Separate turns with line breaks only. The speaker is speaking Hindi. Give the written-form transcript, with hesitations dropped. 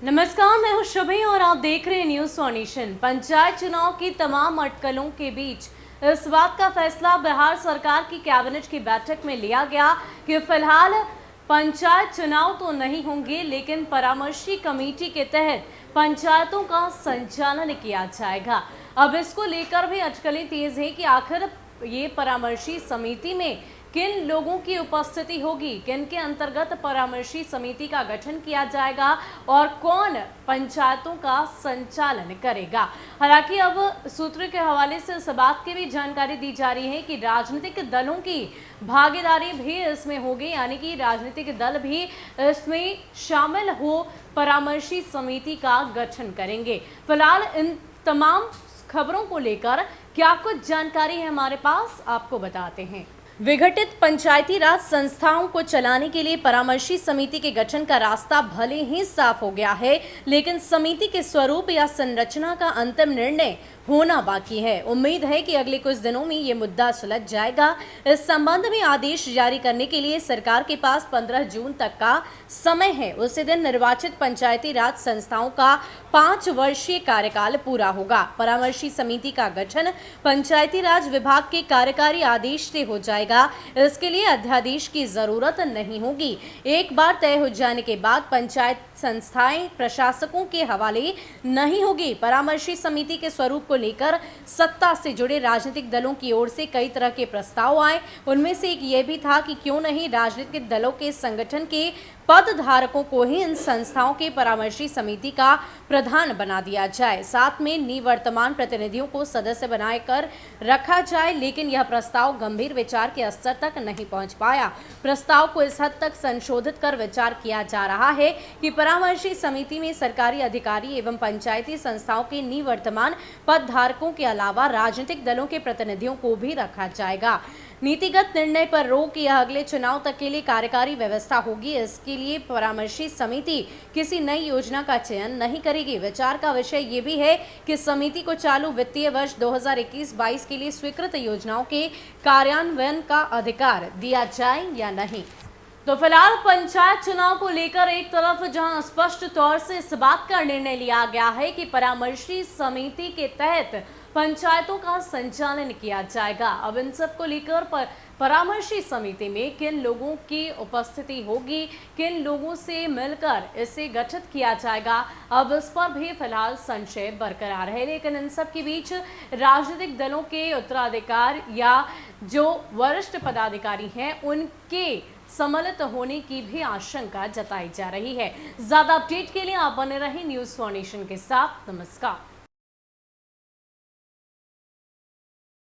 नमस्कार, मैं हूं शुभी और आप देख रहे हैं न्यूज सोनेशन। पंचायत चुनाव की तमाम अटकलों के बीच इस बात का फैसला बिहार सरकार की कैबिनेट की बैठक में लिया गया कि फिलहाल पंचायत चुनाव तो नहीं होंगे, लेकिन परामर्शी कमेटी के तहत पंचायतों का संचालन किया जाएगा। अब इसको लेकर भी अटकलें तेज है कि आखिर ये परामर्शी समिति में किन लोगों की उपस्थिति होगी, किन के अंतर्गत परामर्शी समिति का गठन किया जाएगा और कौन पंचायतों का संचालन करेगा। हालांकि अब सूत्रों के हवाले से इस बात की भी जानकारी दी जा रही है कि राजनीतिक दलों की भागीदारी भी इसमें होगी, यानी कि राजनीतिक दल भी इसमें शामिल हो परामर्शी समिति का गठन करेंगे। फिलहाल इन तमाम खबरों को लेकर क्या कुछ जानकारी है हमारे पास, आपको बताते हैं। विघटित पंचायती राज संस्थाओं को चलाने के लिए परामर्शी समिति के गठन का रास्ता भले ही साफ हो गया है, लेकिन समिति के स्वरूप या संरचना का अंतिम निर्णय होना बाकी है। उम्मीद है कि अगले कुछ दिनों में ये मुद्दा सुलझ जाएगा। इस संबंध में आदेश जारी करने के लिए सरकार के पास 15 जून तक का समय है। उसी दिन निर्वाचित पंचायती राज संस्थाओं का 5 वर्षीय कार्यकाल पूरा होगा। परामर्शी समिति का गठन पंचायती राज विभाग के कार्यकारी आदेश से हो जाएगा। इसके लिए अध्यादेश की जरूरत नहीं होगी। एक बार तय हो जाने के बाद पंचायत संस्थाएं प्रशासकों के हवाले नहीं होगी। परामर्शी समिति के स्वरूप को लेकर सत्ता से जुड़े राजनीतिक दलों की ओर से कई तरह के प्रस्ताव आए। उनमें से एक ये भी था कि क्यों नहीं राजनीतिक दलों के संगठन के पद धारकों को ही इन संस्थाओं के परामर्शी समिति का प्रधान बना दिया जाए, साथ में निवर्तमान प्रतिनिधियों को सदस्य बनाकर रखा जाए। लेकिन यह प्रस्ताव गंभीर विचार के स्तर तक नहीं पहुंच पाया। प्रस्ताव को इस हद तक संशोधित कर विचार किया जा रहा है कि परामर्शी समिति में सरकारी अधिकारी एवं पंचायती संस्थाओं के निवर्तमान पद धारकों के अलावा राजनीतिक दलों के प्रतिनिधियों को भी रखा जाएगा। नीतिगत निर्णय पर रोक यह अगले चुनाव तक के लिए कार्यकारी व्यवस्था होगी। इसके लिए परामर्शी समिति किसी नई योजना का चयन नहीं करेगी। विचार का विषय ये भी है कि समिति को चालू वित्तीय वर्ष 2021-22 के लिए स्वीकृत योजनाओं के कार्यान्वयन का अधिकार दिया जाए या नहीं। तो फिलहाल पंचायत चुनाव को लेकर एक तरफ जहां स्पष्ट तौर से इस बात का निर्णय लिया गया है कि परामर्शी समिति के तहत पंचायतों का संचालन किया जाएगा। अब इन सब को लेकर परामर्शी समिति में किन लोगों की उपस्थिति होगी, किन लोगों से मिलकर इसे गठित किया जाएगा, अब इस पर भी फिलहाल संशय बरकरार है। लेकिन इन सब के बीच राजनीतिक दलों के उत्तराधिकार या जो वरिष्ठ पदाधिकारी हैं उनके सम्मिलित होने की भी आशंका जताई जा रही है। ज्यादा अपडेट के लिए आप बने रहें न्यूज सोनेशन के साथ। नमस्कार।